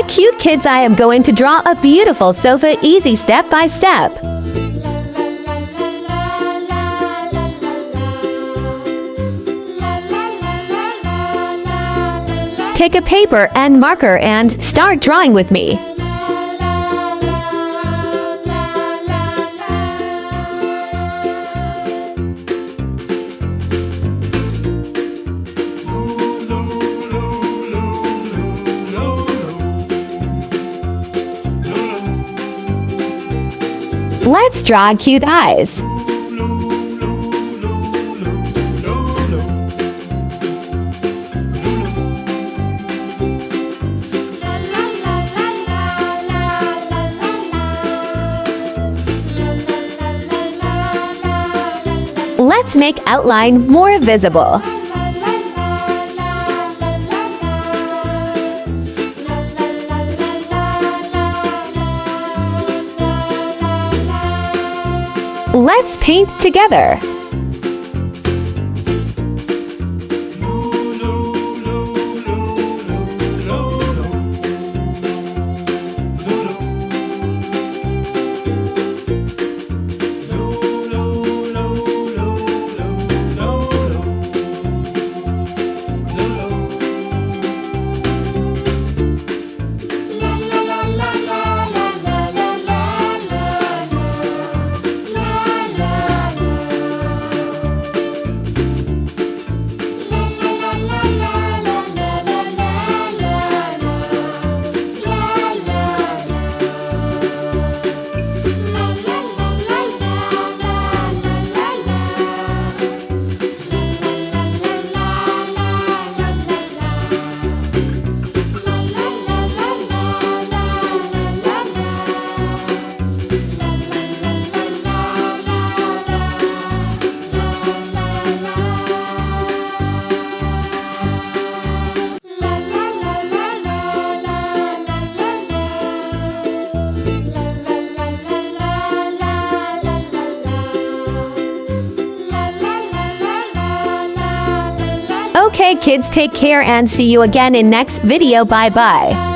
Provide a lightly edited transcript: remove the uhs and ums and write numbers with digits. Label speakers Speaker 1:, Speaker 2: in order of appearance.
Speaker 1: cute kids, I am going to draw a beautiful sofa, easy step by step. Take a paper and marker and start drawing with me. Let's draw cute eyes. Let's make outline more visible. Let's paint together. Okay kids, take care and see you again in next video. Bye bye.